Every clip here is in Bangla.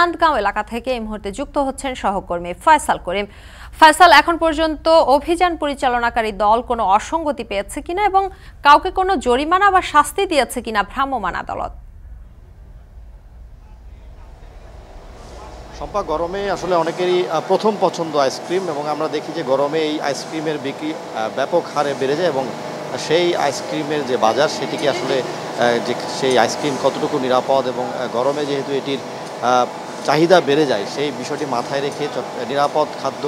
চান্দগাঁও এলাকা থেকে এই মুহূর্তে যুক্ত হচ্ছেন সহকর্মী ফয়সাল করিম। ফয়সাল, এখন পর্যন্ত অভিযান পরিচালনাকারী দল কোনো অসঙ্গতি পেয়েছে কিনা এবং কাউকে কোনো জরিমানা বা শাস্তি দিয়েছে কিনা ভ্রাম্যমাণ আদালত? শম্পা, গরমে আসলে অনেকেরই প্রথম পছন্দ আইসক্রিম, এবং আমরা দেখি যে গরমে এই আইসক্রিমের বিক্রি ব্যাপক হারে বেড়ে যায় এবং সেই আইসক্রিমের যে বাজার সেটিকে আসলে যে সেই আইসক্রিম কতটুকু নিরাপদ এবং গরমে যেহেতু এটির চাহিদা বেড়ে যায় সেই বিষয়টি মাথায় রেখে নিরাপদ খাদ্য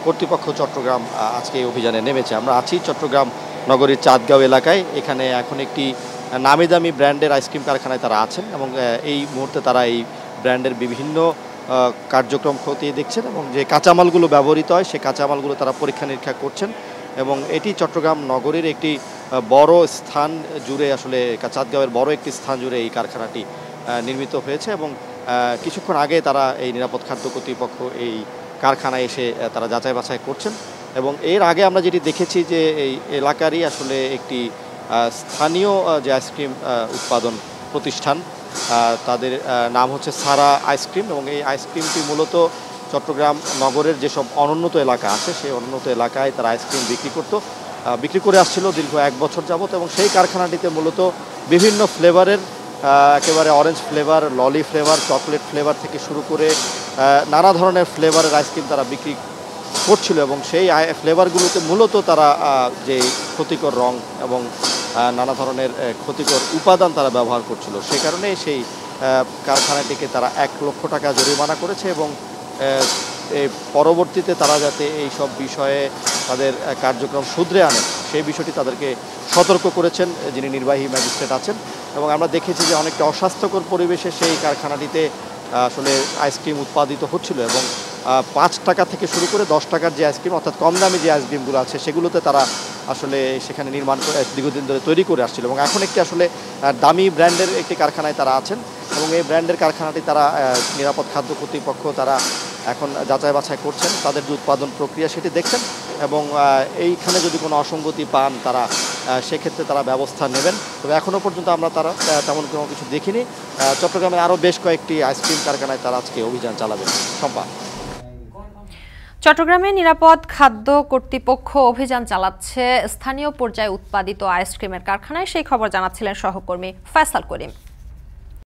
কর্তৃপক্ষ চট্টগ্রাম আজকে এই অভিযানে নেমেছে। আমরা আছি চট্টগ্রাম নগরীর চাঁদগাঁও এলাকায়। এখানে এখন একটি নামি দামি ব্র্যান্ডের আইসক্রিম কারখানায় তারা আছেন এবং এই মুহূর্তে তারা এই ব্র্যান্ডের বিভিন্ন কার্যক্রম খতিয়ে দেখছেন এবং যে কাঁচামালগুলো ব্যবহৃত হয় সেই কাঁচামালগুলো তারা পরীক্ষা নিরীক্ষা করছেন। এবং এটি চট্টগ্রাম নগরীর একটি বড় স্থান জুড়ে, আসলে চাঁদগাঁওয়ের বড় একটি স্থান জুড়ে এই কারখানাটি নির্মিত হয়েছে এবং কিছুক্ষণ আগে তারা এই নিরাপদ খাদ্য কর্তৃপক্ষ এই কারখানায় এসে তারা যাচাই বাছাই করছেন। এবং এর আগে আমরা যেটি দেখেছি যে এই এলাকারই আসলে একটি স্থানীয় যে আইসক্রিম উৎপাদন প্রতিষ্ঠান, তাদের নাম হচ্ছে সারা আইসক্রিম, এবং এই আইসক্রিমটি মূলত চট্টগ্রাম নগরের যেসব অনুন্নত এলাকা আছে সেই অনুন্নত এলাকায় তারা আইসক্রিম বিক্রি করে আসছিল দীর্ঘ 1 বছর যাবত। এবং সেই কারখানাটিতে মূলত বিভিন্ন ফ্লেভারের, একেবারে অরেঞ্জ ফ্লেভার, ললি ফ্লেভার, চকলেট ফ্লেভার থেকে শুরু করে নানা ধরনের ফ্লেভারের আইসক্রিম তারা বিক্রি করছিল এবং সেই ফ্লেভারগুলোতে মূলত তারা যে ক্ষতিকর রং এবং নানা ধরনের ক্ষতিকর উপাদান তারা ব্যবহার করছিল। সেই কারণে সেই কারখানাটিকে তারা 1 লক্ষ টাকা জরিমানা করেছে এবং পরবর্তীতে তারা যাতে এই সব বিষয়ে তাদের কার্যক্রম শুধরে আনে সেই বিষয়টি তাদেরকে সতর্ক করেছেন যিনি নির্বাহী ম্যাজিস্ট্রেট আছেন। এবং আমরা দেখেছি যে অনেকটা অস্বাস্থ্যকর পরিবেশে সেই কারখানাটিতে আসলে আইসক্রিম উৎপাদিত হচ্ছিল এবং 5 টাকা থেকে শুরু করে 10 টাকার যে আইসক্রিম, অর্থাৎ কম দামি যে আইসক্রিমগুলো আছে সেগুলোতে তারা আসলে সেখানে নির্মাণ করে দীর্ঘদিন ধরে তৈরি করে আসছিল। এবং এখন একটি আসলে দামি ব্র্যান্ডের একটি কারখানায় তারা আছেন এবং এই ব্র্যান্ডের কারখানাটি তারা নিরাপদ খাদ্য কর্তৃপক্ষ তারা এখন যাচাই বাছাই করছেন, তাদের যে উৎপাদন প্রক্রিয়া সেটি দেখছেন এবং এইখানে যদি কোনো অসঙ্গতি পান তারা সেক্ষেত্রে তারা ব্যবস্থা নেবেন। তবে এখনও পর্যন্ত আমরা তারা তেমন কোনো কিছু দেখিনি। চট্টগ্রামের আরও বেশ কয়েকটি আইসক্রিম কারখানায় তারা আজকে অভিযান চালাবেন। শম্পা, চট্টগ্রামে নিরাপদ খাদ্য কর্তৃপক্ষ অভিযান চালাচ্ছে স্থানীয় পর্যায়ে উৎপাদিত আইসক্রিমের কারখানায়, সেই খবর জানাচ্ছিলেন সহকর্মী ফয়সাল করিম।